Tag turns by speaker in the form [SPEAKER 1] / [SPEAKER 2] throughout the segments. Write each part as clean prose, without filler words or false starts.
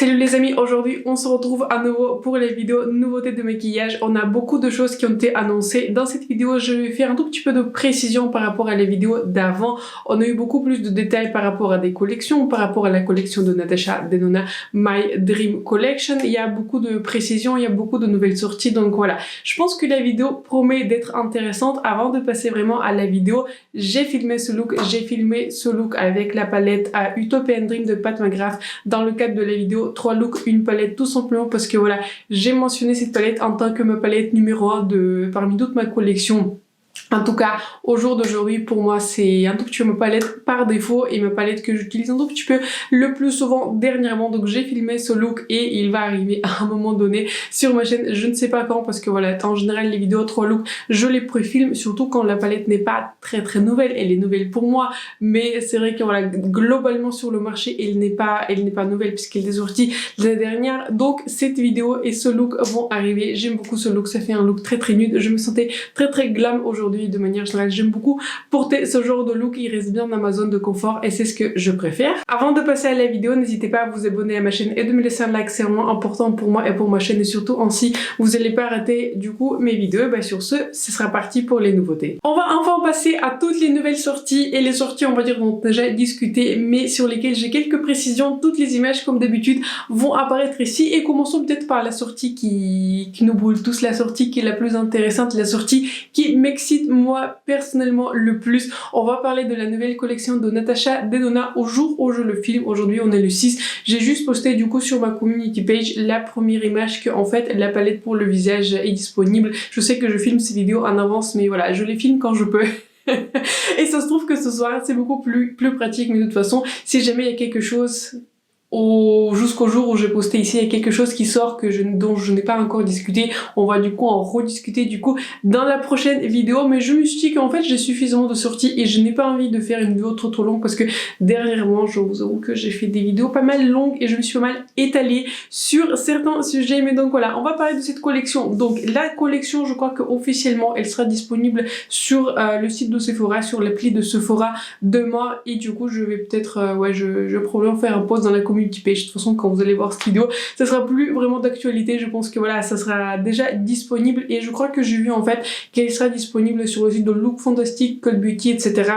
[SPEAKER 1] Salut les amis, aujourd'hui on se retrouve à nouveau pour les vidéos nouveautés de maquillage. On a beaucoup de choses qui ont été annoncées. Dans cette vidéo, je vais faire un tout petit peu de précision par rapport à les vidéos d'avant. On a eu beaucoup plus de détails par rapport à des collections, par rapport à la collection de Natasha Denona My Dream Collection. Il y a beaucoup de précisions, il y a beaucoup de nouvelles sorties. Donc voilà, je pense que la vidéo promet d'être intéressante. Avant de passer vraiment à la vidéo, j'ai filmé ce look avec la palette à Utopian Dream de Pat McGrath dans le cadre de la vidéo 3 looks, une palette, tout simplement parce que voilà, j'ai mentionné cette palette en tant que ma palette numéro 1 parmi toute ma collection. En tout cas, au jour d'aujourd'hui, pour moi, c'est un tout petit peu ma palette par défaut et ma palette que j'utilise un tout petit peu le plus souvent dernièrement. Donc j'ai filmé ce look et il va arriver à un moment donné sur ma chaîne. Je ne sais pas quand parce que voilà, en général les vidéos 3 looks, je les préfilme, surtout quand la palette n'est pas très nouvelle. Elle est nouvelle pour moi, mais c'est vrai que voilà, globalement sur le marché, elle n'est pas nouvelle puisqu'elle est sortie l'année dernière. Donc cette vidéo et ce look vont arriver. J'aime beaucoup ce look, ça fait un look très nude. Je me sentais très glam aujourd'hui. De manière générale, j'aime beaucoup porter ce genre de look, il reste bien dans ma zone de confort et c'est ce que je préfère. Avant de passer à la vidéo, n'hésitez pas à vous abonner à ma chaîne et de me laisser un like, c'est vraiment important pour moi et pour ma chaîne et surtout ainsi vous n'allez pas rater du coup mes vidéos. Bah sur ce sera parti pour les nouveautés. On va enfin passer à toutes les nouvelles sorties et les sorties on va dire dont on a déjà discuté mais sur lesquelles j'ai quelques précisions. Toutes les images comme d'habitude vont apparaître ici et commençons peut-être par la sortie qui nous brûle tous, la sortie qui est la plus intéressante, la sortie qui m'excite moi personnellement le plus. On va parler de la nouvelle collection de Natasha Denona au jour où je le filme. Aujourd'hui on est le 6. J'ai juste posté du coup sur ma community page la première image que en fait la palette pour le visage est disponible. Je sais que je filme ces vidéos en avance mais voilà, je les filme quand je peux. Et ça se trouve que ce soir c'est beaucoup plus pratique, mais de toute façon si jamais il y a quelque chose jusqu'au jour où j'ai posté ici, il y a quelque chose qui sort dont je n'ai pas encore discuté. On va du coup en rediscuter du coup dans la prochaine vidéo, mais je me suis dit qu'en fait j'ai suffisamment de sorties et je n'ai pas envie de faire une vidéo trop longue parce que dernièrement je vous avoue que j'ai fait des vidéos pas mal longues et je me suis pas mal étalée sur certains sujets. Mais donc voilà, on va parler de cette collection. Donc la collection, je crois que officiellement elle sera disponible sur le site de Sephora, sur l'appli de Sephora demain, et du coup je vais peut-être je vais probablement faire un post dans la community page. De toute façon quand vous allez voir cette vidéo ça sera plus vraiment d'actualité, je pense que voilà ça sera déjà disponible et je crois que j'ai vu en fait qu'elle sera disponible sur le site de Look Fantastic, Code Beauty, etc.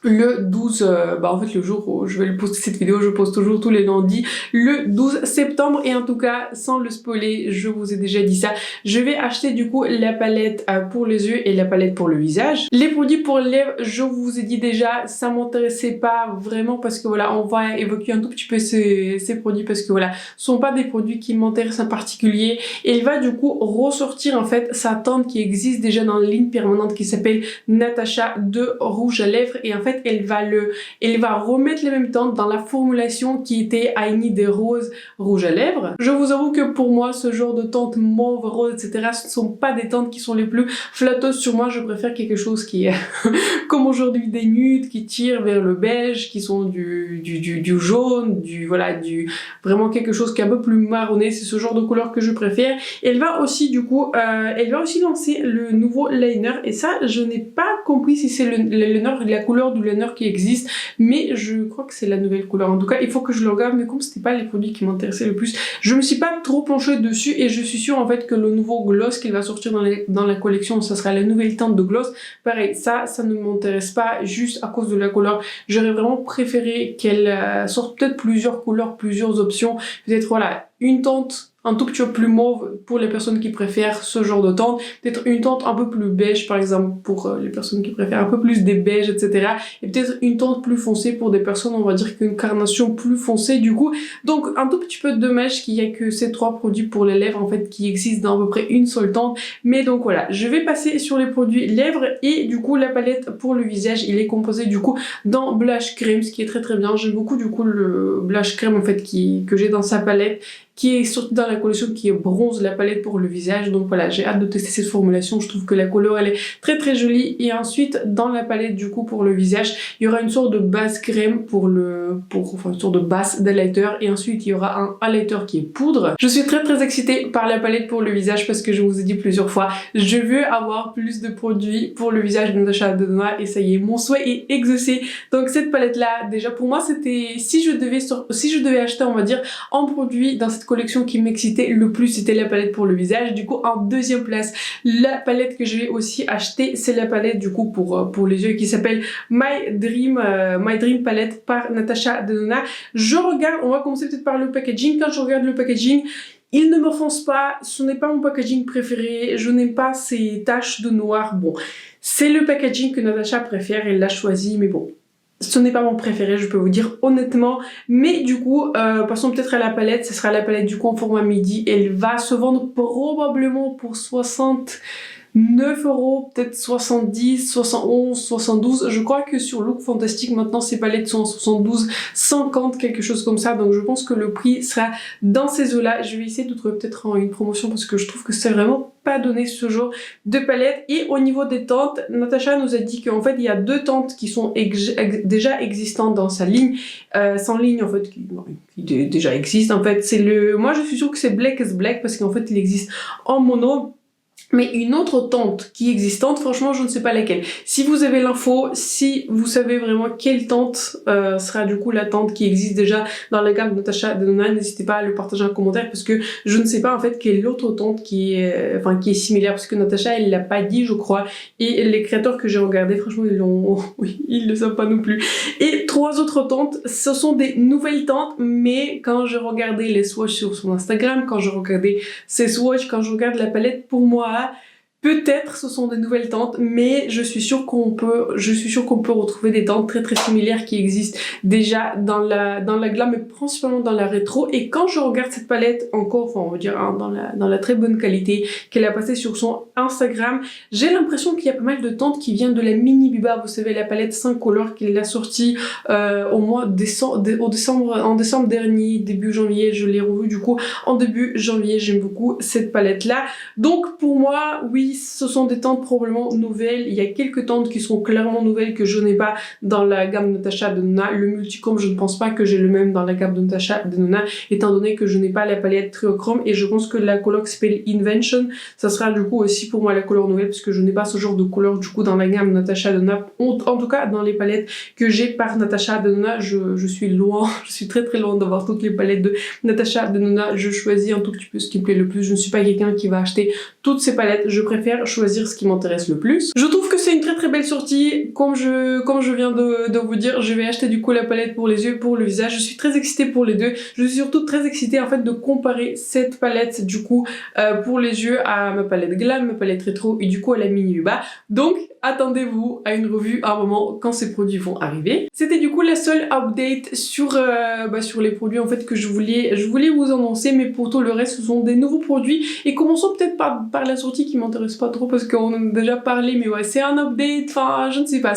[SPEAKER 1] le 12, en fait le jour où je vais le poster cette vidéo, je poste toujours tous les lundis, le 12 septembre. Et en tout cas, sans le spoiler, je vous ai déjà dit ça, je vais acheter du coup la palette pour les yeux et la palette pour le visage. Les produits pour les lèvres, je vous ai dit déjà, ça m'intéressait pas vraiment parce que voilà, on va évoquer un tout petit peu ces produits parce que voilà, ce sont pas des produits qui m'intéressent en particulier. Et il va du coup ressortir en fait sa teinte qui existe déjà dans la ligne permanente qui s'appelle Natasha de rouge à lèvres, et en fait elle va remettre les mêmes teintes dans la formulation qui était I Need des roses rouge à lèvres. Je vous avoue que pour moi ce genre de teintes mauve, rose, etc. ce ne sont pas des teintes qui sont les plus flatteuses sur moi. Je préfère quelque chose qui est comme aujourd'hui des nudes qui tirent vers le beige, qui sont du jaune, vraiment quelque chose qui est un peu plus marronné. C'est ce genre de couleur que je préfère. Elle va aussi du coup lancer le nouveau liner, et ça je n'ai pas compris si c'est la couleur du liner qui existe, mais je crois que c'est la nouvelle couleur. En tout cas il faut que je le regarde, mais comme c'était pas les produits qui m'intéressaient le plus, je me suis pas trop penchée dessus. Et je suis sûre en fait que le nouveau gloss qu'il va sortir dans la collection, ça sera la nouvelle teinte de gloss. Pareil, ça ne m'intéresse pas juste à cause de la couleur. J'aurais vraiment préféré qu'elle sorte peut-être plusieurs couleurs, plusieurs options, peut-être voilà une teinte un tout petit peu plus mauve pour les personnes qui préfèrent ce genre de teinte, peut-être une teinte un peu plus beige par exemple pour les personnes qui préfèrent un peu plus des beiges, etc. Et peut-être une teinte plus foncée pour des personnes, on va dire qu'une carnation plus foncée du coup. Donc un tout petit peu dommage qu'il y ait que ces 3 produits pour les lèvres en fait qui existent dans à peu près une seule teinte. Mais donc voilà, je vais passer sur les produits lèvres, et du coup la palette pour le visage, il est composé du coup d'un blush crème, ce qui est très bien. J'aime beaucoup du coup le blush crème en fait que j'ai dans sa palette. qui est sortie dans la collection qui est bronze, la palette pour le visage. Donc voilà, j'ai hâte de tester cette formulation. Je trouve que la couleur elle est très très jolie. Et ensuite dans la palette du coup pour le visage, il y aura une sorte de base crème enfin une sorte de base d'highlighter, et ensuite il y aura un highlighter qui est poudre. Je suis très excitée par la palette pour le visage parce que je vous ai dit plusieurs fois, je veux avoir plus de produits pour le visage de Natasha Denona, et ça y est, mon souhait est exaucé. Donc cette palette là, déjà pour moi c'était, si je devais acheter on va dire un produit dans cette collection qui m'excitait le plus, c'était la palette pour le visage. Du coup en deuxième place, la palette que je vais aussi acheter, c'est la palette du coup pour les yeux qui s'appelle My Dream Palette par Natasha Denona. Je regarde, on va commencer peut-être par le packaging. Quand je regarde le packaging, il ne m'offense pas, ce n'est pas mon packaging préféré, je n'aime pas ces taches de noir. Bon, c'est le packaging que Natasha préfère, elle l'a choisi, mais bon, ce n'est pas mon préféré, je peux vous dire honnêtement. Mais du coup, passons peut-être à la palette. Ce sera la palette du coup en format midi. Elle va se vendre probablement pour 69 €, peut-être 70, 71, 72. Je crois que sur Look Fantastic maintenant ces palettes sont en 72, 50, quelque chose comme ça. Donc je pense que le prix sera dans ces eaux-là. Je vais essayer de trouver peut-être une promotion parce que je trouve que c'est vraiment pas donné ce genre de palette. Et au niveau des teintes, Natasha nous a dit qu'en fait il y a deux teintes qui sont déjà existantes dans sa ligne, sans ligne en fait qui déjà existe en fait. C'est moi je suis sûre que c'est Black as Black parce qu'en fait il existe en mono. Mais une autre teinte qui est existante, franchement je ne sais pas laquelle. Si vous avez l'info, si vous savez vraiment quelle teinte sera du coup la teinte qui existe déjà dans la gamme de Natasha Denona, n'hésitez pas à le partager en commentaire parce que je ne sais pas en fait quelle autre teinte qui est similaire, parce que Natasha elle l'a pas dit je crois, et les créateurs que j'ai regardés franchement ils le savent pas non plus. Et trois autres teintes, ce sont des nouvelles teintes, mais quand je regardais les swatchs sur son Instagram, quand je regardais ses swatchs, quand je regarde la palette, pour moi peut-être ce sont des nouvelles teintes, mais je suis sûre qu'on peut retrouver des teintes très similaires qui existent déjà dans la glam, mais principalement dans la rétro. Et quand je regarde cette palette encore, enfin on va dire hein, dans la très bonne qualité qu'elle a passée sur son Instagram, j'ai l'impression qu'il y a pas mal de teintes qui viennent de la Mini Biba. Vous savez la palette 5 couleurs qu'elle a sortie en décembre dernier, début janvier. Je l'ai revue du coup en début janvier. J'aime beaucoup cette palette là. Donc pour moi, oui, ce sont des teintes probablement nouvelles. Il y a quelques teintes qui sont clairement nouvelles que je n'ai pas dans la gamme de Natasha Denona. Le multichrome, je ne pense pas que j'ai le même dans la gamme de Natasha Denona, étant donné que je n'ai pas la palette triochrome, et je pense que la couleur qui s'appelle Invention, ça sera du coup aussi pour moi la couleur nouvelle, parce que je n'ai pas ce genre de couleur du coup dans la gamme de Natasha Denona. En tout cas, dans les palettes que j'ai par Natasha Denona, je suis loin, je suis très loin d'avoir toutes les palettes de Natasha Denona. Je choisis un tout petit peu ce qui me plaît le plus. Je ne suis pas quelqu'un qui va acheter toutes ces palettes, je préfère choisir ce qui m'intéresse le plus. Je trouve que c'est une très belle sortie. Comme je viens de vous dire, je vais acheter du coup la palette pour les yeux, pour le visage. Je suis très excitée pour les deux. Je suis surtout très excitée en fait de comparer cette palette du coup pour les yeux à ma palette glam, ma palette rétro et du coup à la Mini Biba. Donc attendez-vous à une revue à un moment quand ces produits vont arriver. C'était du coup la seule update sur les produits en fait que je voulais vous annoncer, mais pour tout le reste ce sont des nouveaux produits. Et commençons peut-être par la sortie qui m'intéresse pas trop parce qu'on en a déjà parlé, mais ouais c'est un update, enfin je ne sais pas,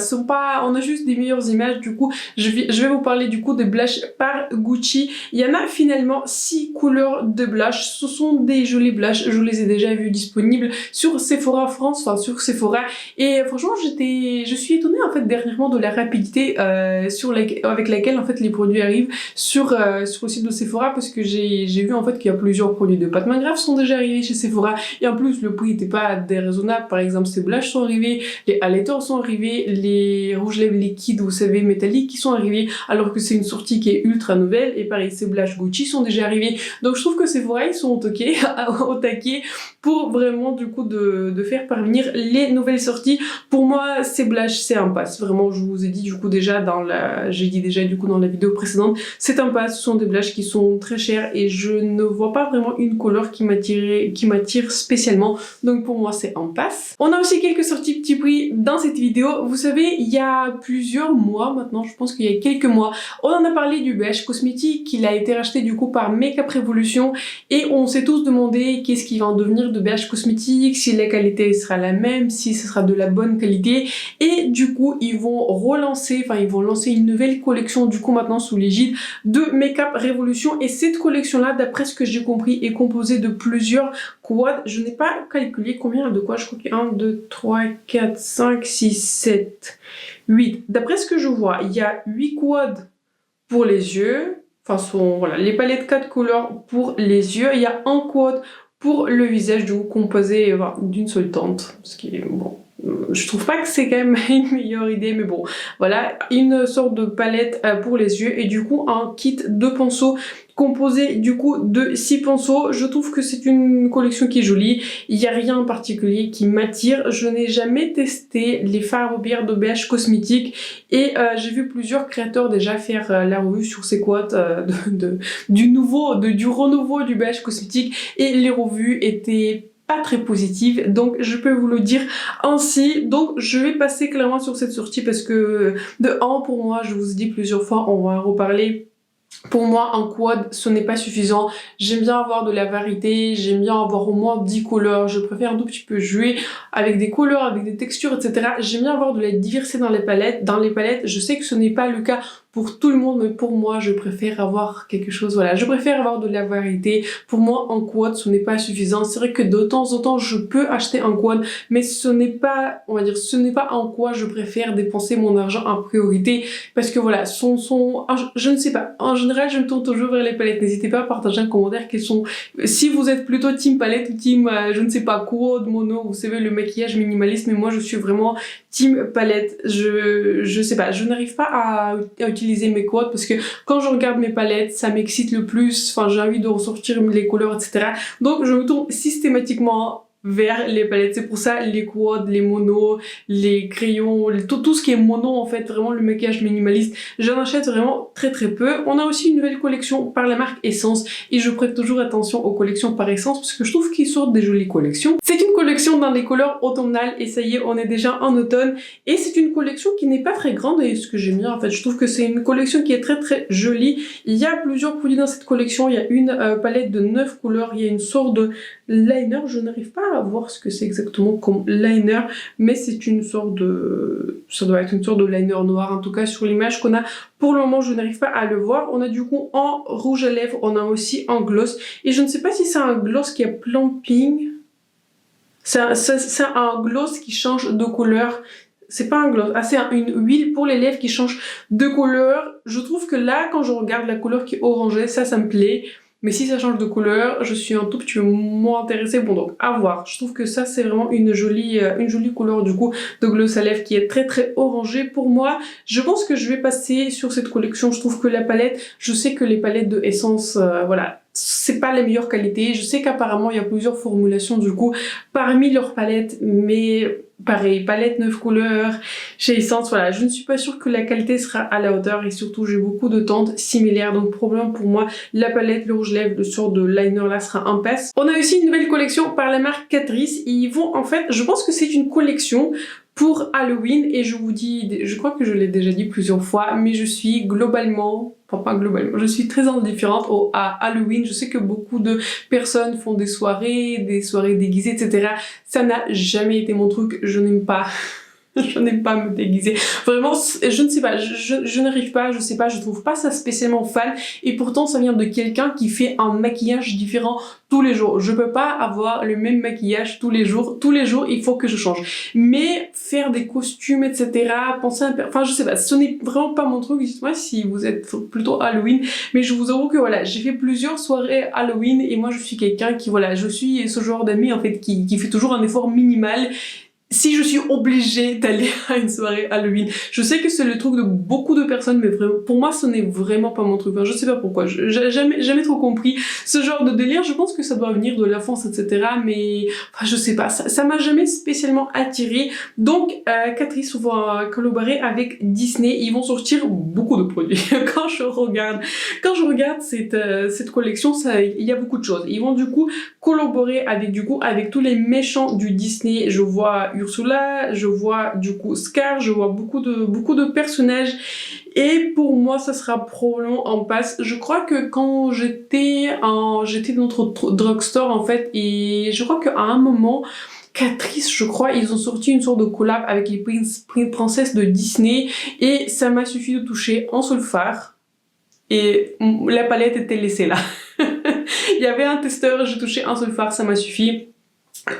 [SPEAKER 1] on a juste des meilleures images. Du coup je vais vous parler du coup de blush par Gucci. Il y en a finalement 6 couleurs de blush. Ce sont des jolis blushs, je les ai déjà vus disponibles sur Sephora France, enfin sur Sephora, et franchement je suis étonnée en fait dernièrement de la rapidité avec laquelle en fait les produits arrivent sur le site de Sephora, parce que j'ai vu en fait qu'il y a plusieurs produits de Pat McGrath sont déjà arrivés chez Sephora, et en plus le prix n'était pas déraisonnable. Par exemple ces blushs sont arrivés, les highlighters sont arrivés, les rouges lèvres liquides vous savez métalliques qui sont arrivés, alors que c'est une sortie qui est ultra nouvelle. Et pareil ces blushs Gucci sont déjà arrivés. Donc je trouve que Sephora ils sont au taquet pour vraiment du coup de faire parvenir les nouvelles sorties. Pour moi ces blushs c'est un pass, vraiment. Je vous ai dit du coup déjà dans la vidéo précédente, c'est un pass. Ce sont des blushs qui sont très chers et je ne vois pas vraiment une couleur qui m'attire spécialement, donc pour moi c'est un pass. On a aussi quelques sorties petit prix dans cette vidéo. Vous savez il y a plusieurs mois maintenant, je pense qu'il y a quelques mois, on en a parlé du BH Cosmétique, qu'il a été racheté du coup par Makeup Revolution, et on s'est tous demandé qu'est-ce qui va en devenir de BH Cosmétique, si la qualité sera la même, si ce sera de la bonne bonne qualité. Et du coup, ils vont lancer une nouvelle collection du coup maintenant sous l'égide de Makeup Revolution. Et cette collection-là, d'après ce que j'ai compris, est composée de plusieurs quads. Je n'ai pas calculé combien de quoi, je crois qu'il y a 1, 2, 3, 4, 5, 6, 7, 8. D'après ce que je vois, il y a 8 quads pour les yeux. Voilà, les palettes 4 couleurs pour les yeux. Il y a un quad pour le visage, du coup, composé d'une seule teinte. Ce qui est bon. Je trouve pas que c'est quand même une meilleure idée, mais bon, voilà, une sorte de palette pour les yeux et du coup un kit de pinceaux composé du coup de 6 pinceaux. Je trouve que c'est une collection qui est jolie, il n'y a rien en particulier qui m'attire. Je n'ai jamais testé les fards à paupières de BH Cosmétiques et j'ai vu plusieurs créateurs déjà faire la revue sur ces quotes du renouveau du BH Cosmétique et les revues étaient pas très positive, donc je peux vous le dire ainsi. Donc je vais passer clairement sur cette sortie parce que de 1 pour moi, je vous ai dit plusieurs fois, on va en reparler. Pour moi, un quad, ce n'est pas suffisant. J'aime bien avoir de la variété, j'aime bien avoir au moins 10 couleurs. Je préfère un tout petit peu jouer avec des couleurs, avec des textures, etc. J'aime bien avoir de la diversité dans les palettes. Je sais que ce n'est pas le cas pour tout le monde, mais pour moi, je préfère avoir quelque chose, voilà. Je préfère avoir de la variété. Pour moi, un quad, ce n'est pas suffisant. C'est vrai que de temps en temps, je peux acheter un quad, mais ce n'est pas, on va dire, ce n'est pas en quoi je préfère dépenser mon argent en priorité. Parce que voilà, je ne sais pas. En général, je me tourne toujours vers les palettes. N'hésitez pas à partager un commentaire quels sont, si vous êtes plutôt team palette ou team, je ne sais pas, quad, mono, vous savez, le maquillage minimaliste, mais moi, je suis vraiment team palette. Je sais pas, je n'arrive pas à utiliser mes quads parce que quand je regarde mes palettes, ça m'excite le plus. Enfin, j'ai envie de ressortir les couleurs, etc. Donc, je me tourne systématiquement vers les palettes. C'est pour ça les quads, les monos, les crayons, tout ce qui est mono en fait, vraiment le maquillage minimaliste, j'en achète vraiment très très peu. On a aussi une nouvelle collection par la marque Essence et je prête toujours attention aux collections par Essence parce que je trouve qu'ils sortent des jolies collections. C'est une collection dans les couleurs automnales et ça y est, on est déjà en automne et c'est une collection qui n'est pas très grande et ce que j'aime bien en fait, je trouve que c'est une collection qui est très très jolie. Il y a plusieurs produits dans cette collection, il y a une palette de 9 couleurs, il y a une sorte de liner, je n'arrive pas à voir ce que c'est exactement comme liner, mais c'est une sorte de... ça doit être une sorte de liner noir, en tout cas sur l'image qu'on a pour le moment, je n'arrive pas à le voir. On a du coup en rouge à lèvres, on a aussi en gloss, et je ne sais pas si c'est un gloss qui est plumping. C'est un gloss qui change de couleur. C'est pas un gloss, c'est une huile pour les lèvres qui change de couleur. Je trouve que là, quand je regarde la couleur qui est orangée, ça me plaît. Mais si ça change de couleur, je suis un tout petit peu moins intéressée. Bon, donc à voir. Je trouve que ça c'est vraiment une jolie couleur du coup de gloss à lèvres qui est très très orangée pour moi. Je pense que je vais passer sur cette collection. Je trouve que la palette, je sais que les palettes de Essence, voilà, c'est pas la meilleure qualité. Je sais qu'apparemment il y a plusieurs formulations du coup parmi leurs palettes, mais pareil, palette 9 couleurs chez Essence, voilà, je ne suis pas sûre que la qualité sera à la hauteur et surtout j'ai beaucoup de teintes similaires, donc problème pour moi, la palette, le rouge lèvres, le sort de liner là sera un pass. On a aussi une nouvelle collection par la marque Catrice, ils vont en fait, je pense que c'est une collection pour Halloween et je vous dis, je crois que je l'ai déjà dit plusieurs fois, mais je suis globalement, enfin pas globalement, je suis très indifférente à Halloween. Je sais que beaucoup de personnes font des soirées déguisées, etc. Ça n'a jamais été mon truc, je n'aime pas. Je n'aime pas me déguiser. Vraiment, je ne sais pas, je n'arrive pas, je sais pas, je trouve pas ça spécialement fan. Et pourtant, ça vient de quelqu'un qui fait un maquillage différent tous les jours. Je peux pas avoir le même maquillage tous les jours. Tous les jours, il faut que je change. Mais faire des costumes, etc., penser à... Enfin, je sais pas, ce n'est vraiment pas mon truc. Dites-moi si vous êtes plutôt Halloween. Mais je vous avoue que voilà, j'ai fait plusieurs soirées Halloween et moi, je suis quelqu'un qui, voilà, je suis ce genre d'ami, en fait, qui fait toujours un effort minimal. Si je suis obligée d'aller à une soirée Halloween, je sais que c'est le truc de beaucoup de personnes, mais vraiment, pour moi, ce n'est vraiment pas mon truc. Enfin, je sais pas pourquoi, j'ai jamais trop compris ce genre de délire. Je pense que ça doit venir de l'enfance, etc. Mais, enfin, je sais pas, ça m'a jamais spécialement attirée. Donc, Catrice va collaborer avec Disney. Ils vont sortir beaucoup de produits. Quand je regarde cette collection, il y a beaucoup de choses. Ils vont du coup collaborer avec tous les méchants du Disney. Je vois Ursula, je vois du coup Scar, je vois beaucoup de personnages et pour moi ça sera probablement en passe. Je crois que quand j'étais dans notre drugstore en fait et je crois qu'à un moment Catrice, je crois, ils ont sorti une sorte de collab avec les princesses de Disney et ça m'a suffi de toucher un seul fard et la palette était laissée là. Il y avait un testeur, j'ai touché un seul fard, ça m'a suffi.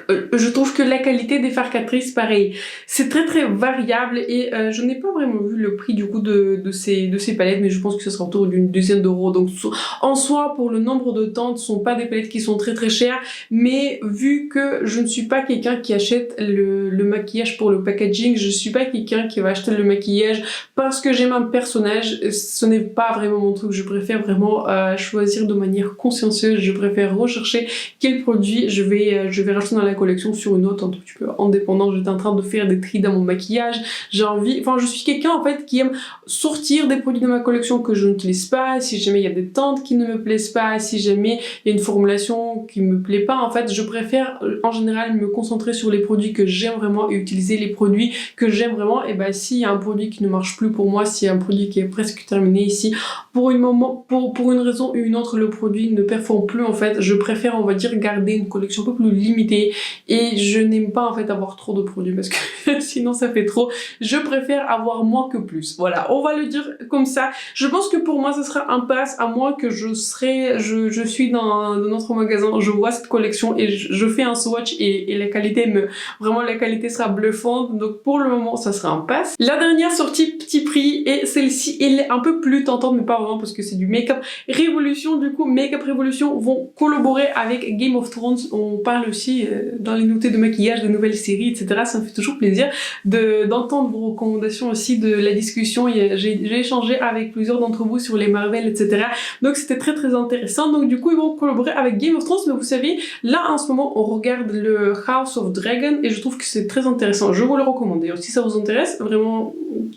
[SPEAKER 1] Je trouve que la qualité des fards Catrice, pareil, c'est très variable et je n'ai pas vraiment vu le prix du coup de ces palettes, mais je pense que ce sera autour d'une dizaine d'euros. Donc en soi, pour le nombre de teintes, ce sont pas des palettes qui sont très chères, mais vu que je ne suis pas quelqu'un qui achète le maquillage pour le packaging, je suis pas quelqu'un qui va acheter le maquillage parce que j'aime un personnage, ce n'est pas vraiment mon truc. Je préfère vraiment choisir de manière consciencieuse, je préfère rechercher quel produit je vais racheter dans la collection sur une note un tout petit peu indépendante. J'étais en train de faire des tris dans mon maquillage, j'ai envie, enfin je suis quelqu'un en fait qui aime sortir des produits de ma collection que je n'utilise pas, si jamais il y a des teintes qui ne me plaisent pas, si jamais il y a une formulation qui me plaît pas, en fait je préfère en général me concentrer sur les produits que j'aime vraiment et utiliser les produits que j'aime vraiment. Et ben s'il y a un produit qui ne marche plus pour moi, s'il y a un produit qui est presque terminé ici, pour une raison ou une autre le produit ne performe plus, en fait je préfère on va dire garder une collection un peu plus limitée et je n'aime pas en fait avoir trop de produits parce que sinon ça fait trop. Je préfère avoir moins que plus. Voilà, on va le dire comme ça. Je pense que pour moi ce sera un pass, à moins que je suis dans notre magasin, je vois cette collection et je fais un swatch et la qualité vraiment la qualité sera bluffante. Donc pour le moment ça sera un pass. La dernière sortie petit prix et celle-ci elle est un peu plus tentante mais pas vraiment parce que c'est du Makeup Revolution. Du coup Makeup Revolution vont collaborer avec Game of Thrones. On parle aussi dans les nouveautés de maquillage, de nouvelles séries, etc. Ça me fait toujours plaisir d'entendre vos recommandations aussi, de la discussion. J'ai échangé avec plusieurs d'entre vous sur les Marvel, etc. Donc c'était très intéressant. Donc du coup ils vont collaborer avec Game of Thrones, mais vous savez, là en ce moment on regarde le House of Dragon et je trouve que c'est très intéressant. Je vous le recommande. Et si ça vous intéresse, vraiment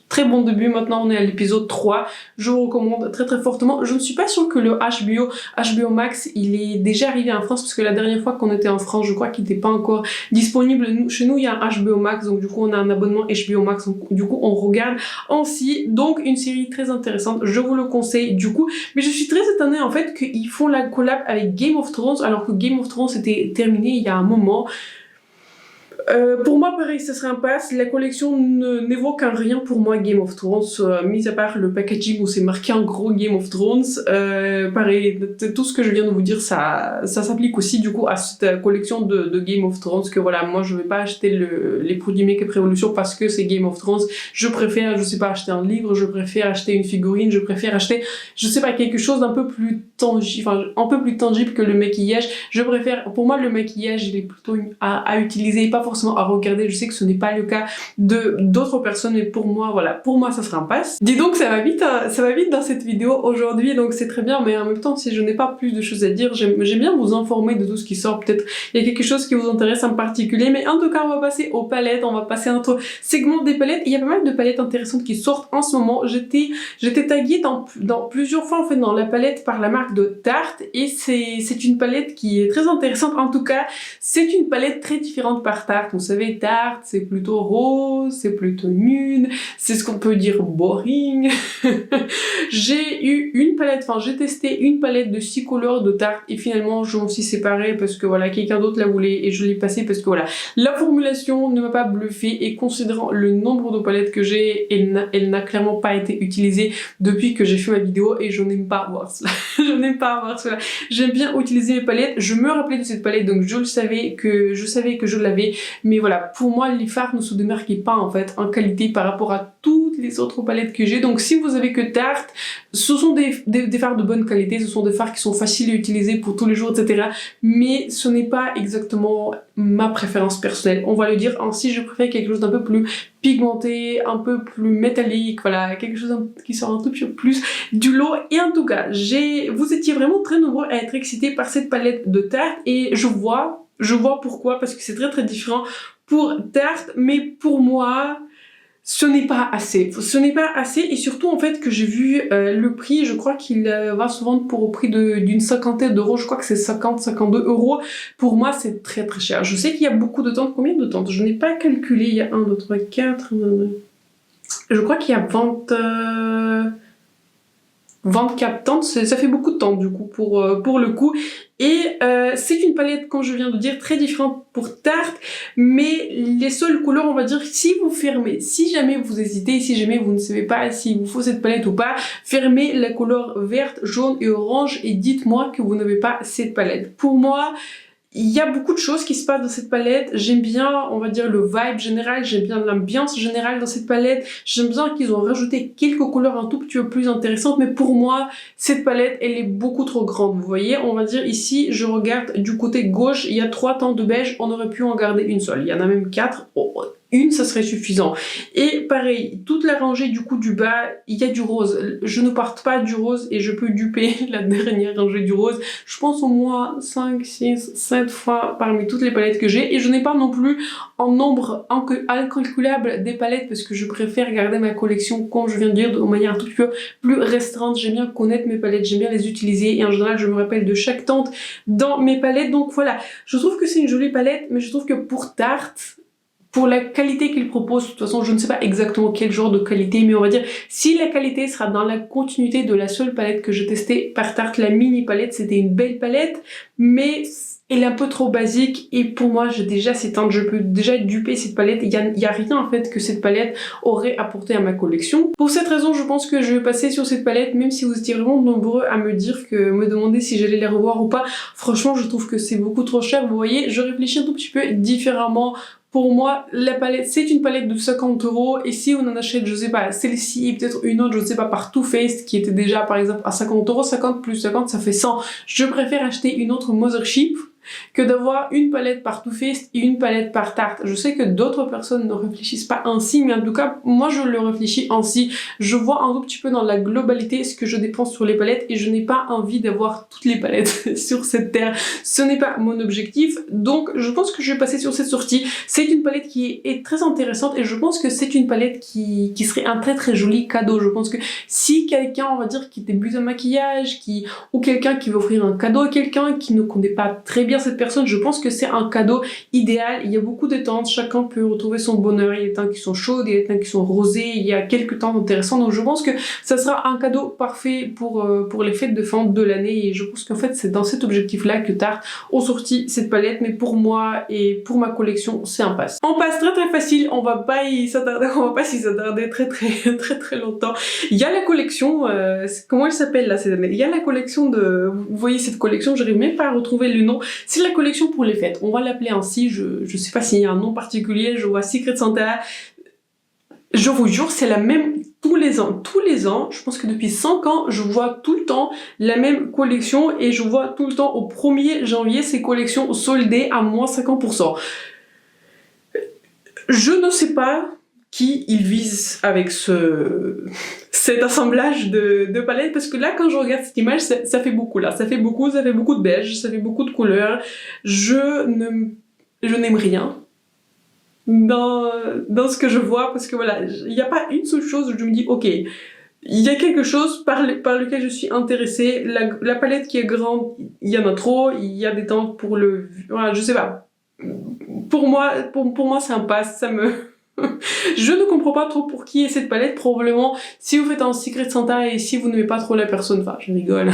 [SPEAKER 1] très bon début. Maintenant on est à l'épisode 3. Je vous recommande très fortement. Je ne suis pas sûre que le HBO Max il est déjà arrivé en France parce que la dernière fois qu'on était en France, je crois qu'il n'était pas encore disponible. Chez nous il y a un HBO Max, donc du coup on a un abonnement HBO Max, donc du coup on regarde ainsi. Donc une série très intéressante, je vous le conseille du coup. Mais je suis très étonnée en fait qu'ils font la collab avec Game of Thrones alors que Game of Thrones était terminé il y a un moment. Pour moi, pareil, ce serait un pass. La collection n'évoque rien pour moi Game of Thrones, mis à part le packaging où c'est marqué en gros Game of Thrones. Pareil, tout ce que je viens de vous dire, ça s'applique aussi du coup à cette collection de Game of Thrones. Que voilà, moi je vais pas acheter les produits Makeup Revolution parce que c'est Game of Thrones. Je préfère, je sais pas, acheter un livre, je préfère acheter une figurine, je préfère acheter, je sais pas, quelque chose d'un peu plus tangible, enfin un peu plus tangible que le maquillage. Je préfère, pour moi le maquillage il est plutôt à utiliser, pas forcément à regarder. Je sais que ce n'est pas le cas de d'autres personnes, mais pour moi, voilà, pour moi ça sera un pass. Dis donc ça va vite dans cette vidéo aujourd'hui, donc c'est très bien, mais en même temps si je n'ai pas plus de choses à dire, j'aime bien vous informer de tout ce qui sort. Peut-être il y a quelque chose qui vous intéresse en particulier, mais en tout cas on va passer aux palettes, on va passer à notre segment des palettes. Il y a pas mal de palettes intéressantes qui sortent en ce moment. J'étais taguée dans plusieurs fois en fait dans la palette par la marque de Tarte et c'est une palette qui est très intéressante. En tout cas c'est une palette très différente par Tarte. Vous savez, Tarte, c'est plutôt rose, c'est plutôt nude, c'est ce qu'on peut dire boring. J'ai eu une palette, enfin j'ai testé une palette de 6 couleurs de Tarte et finalement je m'en suis séparée parce que voilà, quelqu'un d'autre la voulait et je l'ai passée parce que voilà, la formulation ne m'a pas bluffé et considérant le nombre de palettes que j'ai, elle n'a clairement pas été utilisée depuis que j'ai fait ma vidéo et je n'aime pas voir cela. Je n'aime pas voir cela. J'aime bien utiliser mes palettes, je me rappelais de cette palette donc je savais que je l'avais. Mais voilà, pour moi, les fards ne se démarquaient pas en fait en qualité par rapport à toutes les autres palettes que j'ai. Donc si vous avez que Tarte, ce sont des fards de bonne qualité, ce sont des fards qui sont faciles à utiliser pour tous les jours, etc. Mais ce n'est pas exactement ma préférence personnelle. On va le dire ainsi, je préfère quelque chose d'un peu plus pigmenté, un peu plus métallique, voilà, quelque chose qui sort un tout petit peu plus du lot. Et en tout cas, vous étiez vraiment très nombreux à être excités par cette palette de Tarte et je vois pourquoi, parce que c'est très différent pour Tarte, mais pour moi, ce n'est pas assez. Ce n'est pas assez, et surtout en fait que j'ai vu le prix, je crois qu'il va se vendre pour au prix d'une cinquantaine d'euros, je crois que c'est 52 euros. Pour moi, c'est très cher. Je sais qu'il y a beaucoup de tentes. Combien de tentes? Je n'ai pas calculé. Il y a 1, 2, 3, 4... Je crois qu'il y a 24 tentes, ça fait beaucoup de tentes du coup pour le coup. Et c'est une palette, comme je viens de dire, très différente pour Tarte, mais les seules couleurs, on va dire, si vous fermez, si jamais vous hésitez, si jamais vous ne savez pas s'il vous faut cette palette ou pas, fermez la couleur verte, jaune et orange et dites-moi que vous n'avez pas cette palette. Pour moi, il y a beaucoup de choses qui se passent dans cette palette. J'aime bien, on va dire, le vibe général, j'aime bien l'ambiance générale dans cette palette. J'aime bien qu'ils ont rajouté quelques couleurs un tout petit peu plus intéressantes, mais pour moi, cette palette, elle est beaucoup trop grande. Vous voyez, on va dire ici, je regarde du côté gauche, il y a 3 tons de beige, on aurait pu en garder une seule. Il y en a même 4. Oh, une, ça serait suffisant. Et pareil, toute la rangée du coup du bas, il y a du rose. Je ne parte pas du rose et je peux duper la dernière rangée du rose. Je pense au moins 5, 6, 7 fois parmi toutes les palettes que j'ai. Et je n'ai pas non plus en nombre incalculable des palettes parce que je préfère garder ma collection, comme je viens de dire, de manière un tout petit peu plus restreinte. J'aime bien connaître mes palettes, j'aime bien les utiliser et en général je me rappelle de chaque teinte dans mes palettes. Donc voilà, je trouve que c'est une jolie palette, mais je trouve que pour Tarte, pour la qualité qu'il propose, de toute façon je ne sais pas exactement quel genre de qualité, mais on va dire si la qualité sera dans la continuité de la seule palette que j'ai testée par Tarte, la mini palette, c'était une belle palette, mais elle est un peu trop basique et pour moi j'ai déjà ces teintes, je peux déjà duper cette palette, il y a rien en fait que cette palette aurait apporté à ma collection. Pour cette raison je pense que je vais passer sur cette palette, même si vous étiez vraiment nombreux à me demander si j'allais les revoir ou pas. Franchement je trouve que c'est beaucoup trop cher, vous voyez, je réfléchis un tout petit peu différemment. Pour moi, la palette, c'est une palette de 50 € et si on en achète, je sais pas, celle-ci et peut-être une autre, je sais pas, par Too Faced qui était déjà par exemple à 50 €, 50 plus 50 ça fait 100. Je préfère acheter une autre Mothership que d'avoir une palette par Too Faced et une palette par Tarte. Je sais que d'autres personnes ne réfléchissent pas ainsi, mais en tout cas, moi je le réfléchis ainsi. Je vois un tout petit peu dans la globalité ce que je dépense sur les palettes et je n'ai pas envie d'avoir toutes les palettes sur cette terre. Ce n'est pas mon objectif, donc je pense que je vais passer sur cette sortie. C'est une palette qui est très intéressante et je pense que c'est une palette qui serait un très joli cadeau. Je pense que si quelqu'un, on va dire, qui débute un maquillage, ou quelqu'un qui veut offrir un cadeau à quelqu'un qui ne connaît pas très bien cette personne, je pense que c'est un cadeau idéal. Il y a beaucoup de teintes, chacun peut retrouver son bonheur. Il y a des teintes qui sont chaudes, il y a des teintes qui sont rosées, il y a quelques teintes intéressantes, donc je pense que ça sera un cadeau parfait pour les fêtes de fin de l'année et je pense qu'en fait c'est dans cet objectif là que Tarte ont sorti cette palette, mais pour moi et pour ma collection c'est un pass. On passe très facile, on va pas s'y attarder très longtemps. Il y a la collection, comment elle s'appelle là cette année? Il y a la collection de, vous voyez cette collection, j'arrive même pas à retrouver le nom. C'est la collection pour les fêtes, on va l'appeler ainsi, je sais pas s'il y a un nom particulier, je vois Secret Santa. Je vous jure, c'est la même tous les ans, je pense que depuis 5 ans, je vois tout le temps la même collection et je vois tout le temps au 1er janvier ces collections soldées à moins 50%. Je ne sais pas qui ils visent avec cet assemblage de palettes parce que là quand je regarde cette image ça fait beaucoup là, ça fait beaucoup de beige, ça fait beaucoup de couleurs. Je n'aime rien dans ce que je vois parce que voilà, il n'y a pas une seule chose où je me dis ok, il y a quelque chose par lequel je suis intéressée. La palette qui est grande, il y en a trop, il y a des teintes pour voilà, je sais pas. Pour moi c'est un pass, je ne comprends pas trop pour qui est cette palette. Probablement si vous faites un Secret Santa et si vous n'aimez pas trop la personne, enfin je rigole,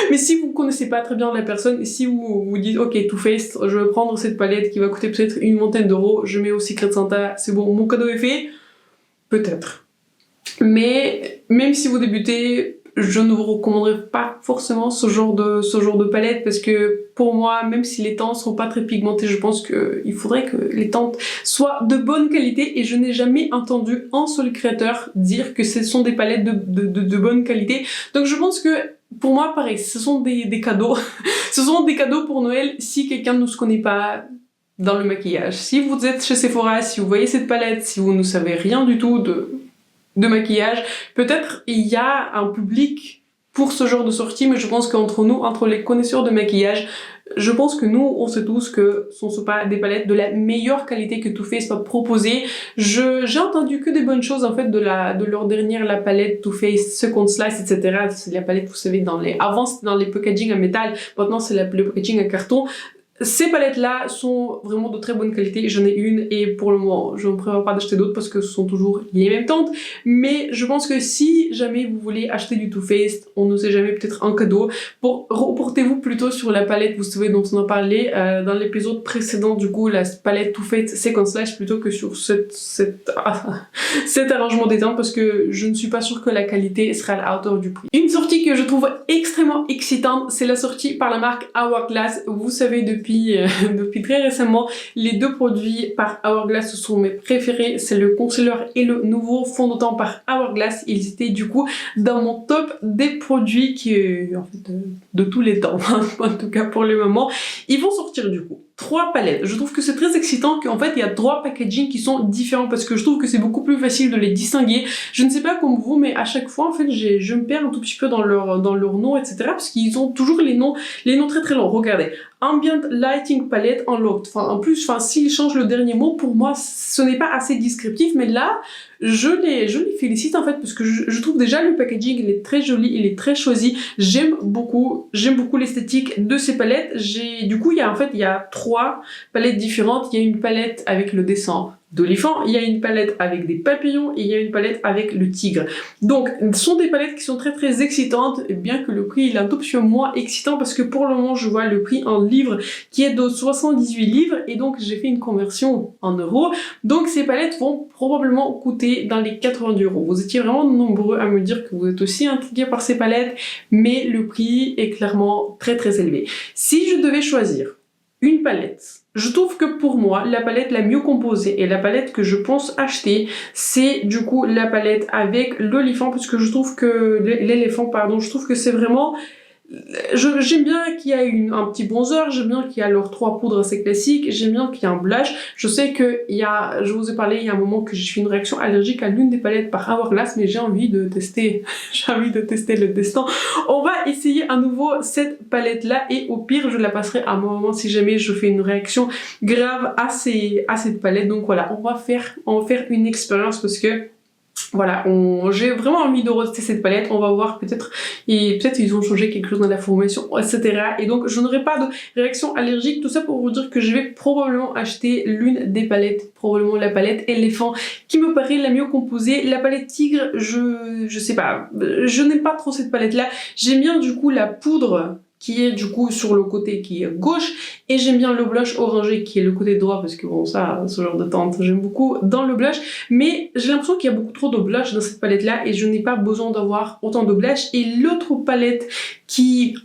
[SPEAKER 1] mais si vous connaissez pas très bien la personne et si vous dites ok Too Faced, je vais prendre cette palette qui va coûter peut-être une montaine d'euros, je mets au Secret Santa, c'est bon, mon cadeau est fait, peut-être. Mais même si vous débutez, je ne vous recommanderais pas forcément ce genre de palette parce que pour moi, même si les teintes sont pas très pigmentées, je pense qu'il faudrait que les teintes soient de bonne qualité et je n'ai jamais entendu un seul créateur dire que ce sont des palettes de bonne qualité. Donc je pense que pour moi, pareil, ce sont des cadeaux. Ce sont des cadeaux pour Noël si quelqu'un ne se connaît pas dans le maquillage. Si vous êtes chez Sephora, si vous voyez cette palette, si vous ne savez rien du tout de maquillage, peut-être il y a un public pour ce genre de sortie, mais je pense qu'entre nous, entre les connaisseurs de maquillage, je pense que nous, on sait tous que ce ne sont pas des palettes de la meilleure qualité que Too Faced va proposer. J'ai entendu que des bonnes choses en fait de leur dernière, la palette Too Faced Second Slice, etc. C'est la palette, vous savez, avant c'était dans les packaging en métal, maintenant c'est le packaging en carton. Ces palettes-là sont vraiment de très bonne qualité. J'en ai une et pour le moment, je ne prévois pas d'acheter d'autres parce que ce sont toujours les mêmes teintes. Mais je pense que si jamais vous voulez acheter du Too Faced, on ne sait jamais, peut-être un cadeau, reportez-vous plutôt sur la palette, vous savez, dont on a parlé dans l'épisode précédent, du coup, la palette Too Faced Second Slash plutôt que sur cet arrangement des teintes parce que je ne suis pas sûre que la qualité sera à la hauteur du prix. Une sortie que je trouve extrêmement excitante, c'est la sortie par la marque Hourglass. Vous savez, depuis très récemment, les deux produits par Hourglass sont mes préférés, c'est le concealer et le nouveau fond de teint par Hourglass. Ils étaient du coup dans mon top des produits qui, en fait, de tous les temps, en tout cas pour le moment. Ils vont sortir du coup 3 palettes. Je trouve que c'est très excitant qu'en fait il y a 3 packaging qui sont différents parce que je trouve que c'est beaucoup plus facile de les distinguer. Je ne sais pas comme vous, mais à chaque fois en fait je me perds un tout petit peu dans leur nom, etc. parce qu'ils ont toujours les noms très très longs. Regardez, Ambient Lighting Palette Unlocked. En plus, s'ils changent le dernier mot, pour moi ce n'est pas assez descriptif, mais là je les félicite en fait parce que je trouve déjà le packaging il est très joli, il est très choisi. J'aime beaucoup l'esthétique de ces palettes. Du coup il y a 3 palettes différentes. Il y a une palette avec le dessin d'olifant, il y a une palette avec des papillons et il y a une palette avec le tigre. Donc ce sont des palettes qui sont très très excitantes, bien que le prix il est un tout petit peu moins excitant parce que pour le moment je vois le prix en livres qui est de 78 livres et donc j'ai fait une conversion en euros. Donc ces palettes vont probablement coûter dans les 90 euros. Vous étiez vraiment nombreux à me dire que vous êtes aussi intrigués par ces palettes, mais le prix est clairement très très élevé. Si je devais choisir une palette, je trouve que pour moi, la palette la mieux composée et la palette que je pense acheter, c'est du coup la palette avec l'olifant parce que je trouve que l'éléphant, pardon, je trouve que c'est vraiment... J'aime bien qu'il y a un petit bronzer, j'aime bien qu'il y a leurs 3 poudres assez classiques, j'aime bien qu'il y a un blush. Je sais que je vous ai parlé il y a un moment que j'ai fait une réaction allergique à l'une des palettes par Hourglass, mais j'ai envie de tester, le destin. On va essayer à nouveau cette palette là et au pire je la passerai à un moment si jamais je fais une réaction grave à cette palette. Donc voilà, on va faire une expérience parce que voilà, j'ai vraiment envie de retester cette palette. On va voir, peut-être ils ont changé quelque chose dans la formation, etc. Et donc je n'aurai pas de réaction allergique. Tout ça pour vous dire que je vais probablement acheter l'une des palettes, probablement la palette éléphant qui me paraît la mieux composée. La palette tigre, je sais pas, je n'aime pas trop cette palette là. J'aime bien du coup la poudre qui est du coup sur le côté qui est gauche et j'aime bien le blush orangé qui est le côté droit parce que bon ça, ce genre de teinte j'aime beaucoup dans le blush, mais j'ai l'impression qu'il y a beaucoup trop de blush dans cette palette là et je n'ai pas besoin d'avoir autant de blush. Et l'autre palette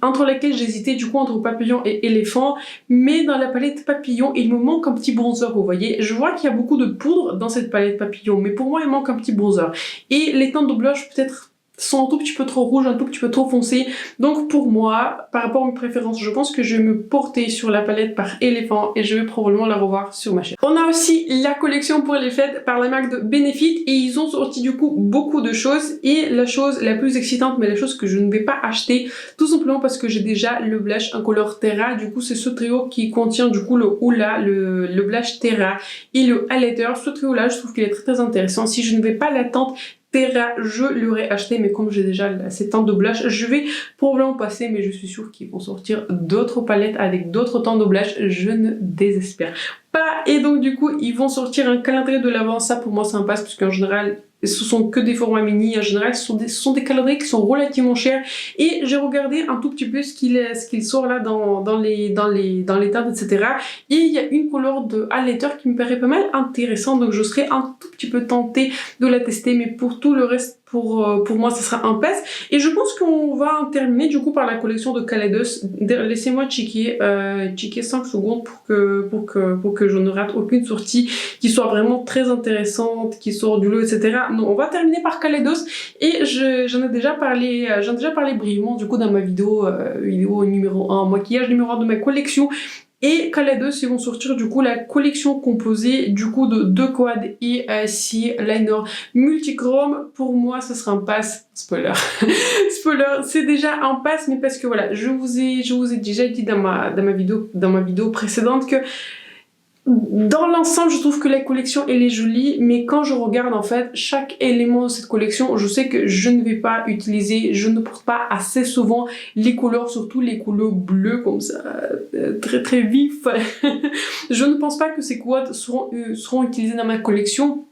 [SPEAKER 1] entre laquelle j'hésitais du coup entre papillon et éléphant, mais dans la palette papillon il me manque un petit bronzer, vous voyez, je vois qu'il y a beaucoup de poudre dans cette palette papillon mais pour moi il manque un petit bronzer et les teintes de blush peut-être sont un tout petit peu trop rouges, un tout petit peu trop foncées. Donc pour moi, par rapport à mes préférences, je pense que je vais me porter sur la palette par éléphant et je vais probablement la revoir sur ma chaîne. On a aussi la collection pour les fêtes par la marque de Benefit et ils ont sorti du coup beaucoup de choses et la chose la plus excitante, mais la chose que je ne vais pas acheter tout simplement parce que j'ai déjà le blush en couleur Terra. Du coup c'est ce trio qui contient du coup le Hoola, le blush Terra et le highlighter. Ce trio là je trouve qu'il est très très intéressant. Si je ne vais pas l'attendre Terra, je l'aurais acheté, mais comme j'ai déjà cette teinte de blush, je vais probablement passer, mais je suis sûre qu'ils vont sortir d'autres palettes avec d'autres teintes de blush, je ne désespère pas. Et donc du coup, ils vont sortir un calendrier de l'Avent, ça pour moi c'est un passe, parce qu'en général, ce sont que des formats mini, en général ce sont des calendriers qui sont relativement chers et j'ai regardé un tout petit peu ce qu'il sort là dans les teintes, etc. Et il y a une couleur de highlighter qui me paraît pas mal intéressante, donc je serais un tout petit peu tentée de la tester, mais pour tout le reste, pour moi, ce sera un pass. Et je pense qu'on va en terminer du coup par la collection de Kaleidos. Laissez-moi checker 5 secondes pour que je ne rate aucune sortie qui soit vraiment très intéressante, qui sort du lot, etc. Non, on va terminer par Kaleidos et j'en ai déjà parlé brièvement du coup dans ma vidéo numéro 1, maquillage numéro 1 de ma collection. Et Kaleidos, ils vont sortir du coup la collection composée du coup de 2 quads et 6 liners multichrome. Pour moi, ce sera un pass. Spoiler. Spoiler, c'est déjà un pass, mais parce que voilà, je vous ai déjà dit dans ma vidéo précédente que Dans l'ensemble, je trouve que la collection elle est jolie, mais quand je regarde en fait chaque élément de cette collection, je sais que je ne vais pas utiliser, je ne porte pas assez souvent les couleurs, surtout les couleurs bleues comme ça, très très vifs. Je ne pense pas que ces quads seront utilisés dans ma collection.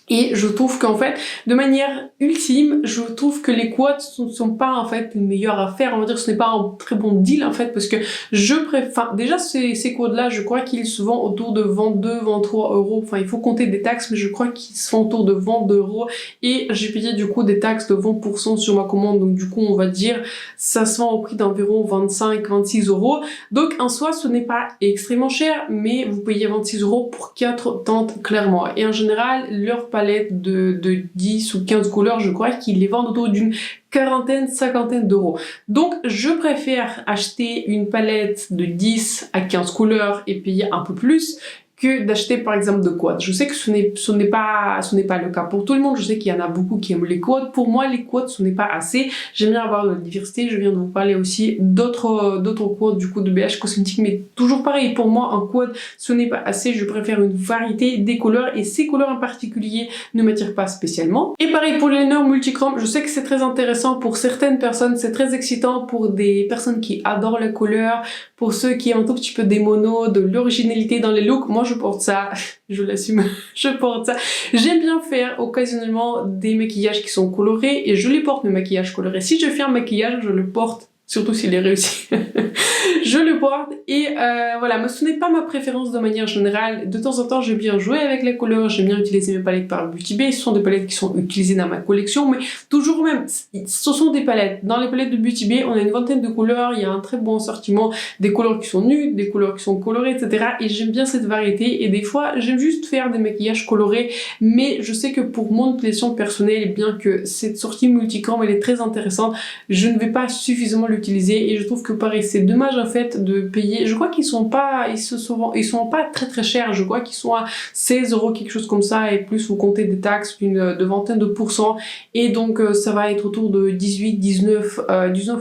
[SPEAKER 1] Et je trouve qu'en fait, de manière ultime, je trouve que les quads ne sont pas en fait une meilleure affaire. On va dire que ce n'est pas un très bon deal en fait, parce que je préfère... déjà, ces quads-là, je crois qu'ils se vendent autour de 22, 23 euros. Enfin, il faut compter des taxes, mais je crois qu'ils se vendent autour de 22 euros. Et j'ai payé du coup des taxes de 20% sur ma commande. Donc du coup, on va dire, ça se vend au prix d'environ 25, 26 euros. Donc en soi, ce n'est pas extrêmement cher, mais vous payez 26 euros pour 4 tentes clairement. Et en général, leur palette de 10 ou 15 couleurs, je crois qu'ils les vendent autour d'une quarantaine, cinquantaine d'euros. Donc je préfère acheter une palette de 10 à 15 couleurs et payer un peu plus que d'acheter par exemple de quads. Je sais que ce n'est pas le cas pour tout le monde. Je sais qu'il y en a beaucoup qui aiment les quads. Pour moi, les quads, ce n'est pas assez. J'aime bien avoir de la diversité. Je viens de vous parler aussi d'autres quads du coup de BH Cosmetics, mais toujours pareil. Pour moi, un quad, ce n'est pas assez. Je préfère une variété des couleurs et ces couleurs en particulier ne m'attirent pas spécialement. Et pareil pour les liners multichrome. Je sais que c'est très intéressant pour certaines personnes. C'est très excitant pour des personnes qui adorent les couleurs, pour ceux qui ont un tout petit peu des monos, de l'originalité dans les looks. Moi, je porte ça, je l'assume, je porte ça. J'aime bien faire occasionnellement des maquillages qui sont colorés et je les porte, mes maquillages colorés. Si je fais un maquillage, je le porte, surtout s'il est réussi. Je le porte et voilà, mais ce n'est pas ma préférence de manière générale. De temps en temps, j'aime bien jouer avec les couleurs, j'aime bien utiliser mes palettes par Beauty Bay. Ce sont des palettes qui sont utilisées dans ma collection, mais toujours même, ce sont des palettes. Dans les palettes de Beauty Bay, on a une vingtaine de couleurs, il y a un très bon assortiment, des couleurs qui sont nudes, des couleurs qui sont colorées, etc. Et j'aime bien cette variété et des fois, j'aime juste faire des maquillages colorés, mais je sais que pour mon utilisation personnelle, et bien que cette sortie multichrome, elle est très intéressante, je ne vais pas suffisamment l'utiliser et je trouve que pareil, c'est dommage en fait de payer. Je crois qu'ils sont pas très très chers. Je crois qu'ils sont à 16 euros quelque chose comme ça et plus vous comptez des taxes de vingtaine de pourcents et donc ça va être autour de 19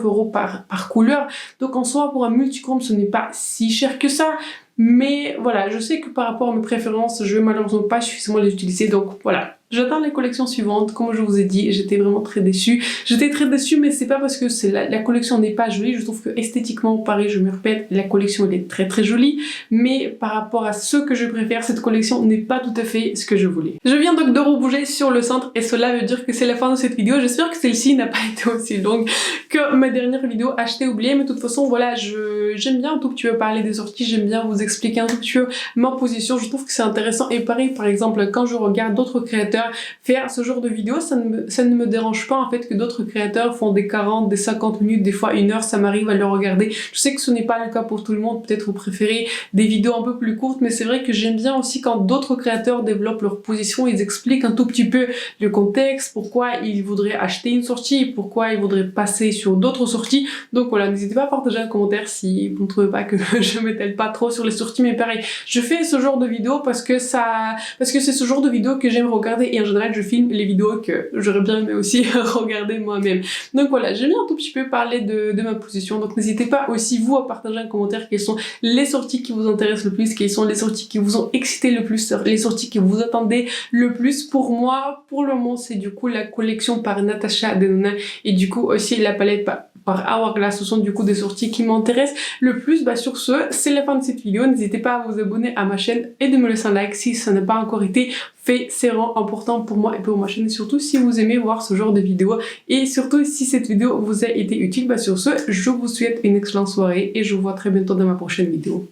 [SPEAKER 1] euros par couleur. Donc en soi pour un multichrome ce n'est pas si cher que ça. Mais voilà, je sais que par rapport à mes préférences, je vais malheureusement pas suffisamment les utiliser. Donc voilà, j'attends les collections suivantes. Comme je vous ai dit, j'étais vraiment très déçue. J'étais très déçue, mais c'est pas parce que la collection n'est pas jolie. Je trouve que esthétiquement, pareil, je me répète, la collection elle est très très jolie. Mais par rapport à ce que je préfère, cette collection n'est pas tout à fait ce que je voulais. Je viens donc de rebouger sur le centre et cela veut dire que c'est la fin de cette vidéo. J'espère que celle-ci n'a pas été aussi longue que ma dernière vidéo achetée oubliée. Mais de toute façon, voilà, j'aime bien un tout petit peu parler des sorties. J'aime bien vous expliquer un tout petit peu ma position. Je trouve que c'est intéressant. Et pareil, par exemple, quand je regarde d'autres créateurs faire ce genre de vidéos, ça ne me dérange pas en fait que d'autres créateurs font des 40, des 50 minutes, des fois 1 heure, ça m'arrive à le regarder. Je sais que ce n'est pas le cas pour tout le monde, peut-être vous préférez des vidéos un peu plus courtes, mais c'est vrai que j'aime bien aussi quand d'autres créateurs développent leur position, ils expliquent un tout petit peu le contexte, pourquoi ils voudraient acheter une sortie, pourquoi ils voudraient passer sur d'autres sorties. Donc voilà, n'hésitez pas à partager un commentaire si vous ne trouvez pas que je m'étale pas trop sur les sorties, mais pareil, je fais ce genre de vidéos parce que c'est ce genre de vidéos que j'aime regarder et en général je filme les vidéos que j'aurais bien aimé aussi regarder moi-même. Donc voilà, j'aime bien un tout petit peu parler de ma position, donc n'hésitez pas aussi vous à partager un commentaire quelles sont les sorties qui vous intéressent le plus, quelles sont les sorties qui vous ont excité le plus, les sorties que vous attendez le plus. Pour moi, pour le moment, c'est du coup la collection par Natasha Denona et du coup aussi la palette par Hourglass. Ce sont du coup des sorties qui m'intéressent le plus. Bah sur ce, c'est la fin de cette vidéo. N'hésitez pas à vous abonner à ma chaîne et de me laisser un like si ça n'a pas encore été fait. C'est vraiment important pour moi et pour ma chaîne, surtout si vous aimez voir ce genre de vidéos et surtout si cette vidéo vous a été utile. Bah sur ce, je vous souhaite une excellente soirée et je vous vois très bientôt dans ma prochaine vidéo.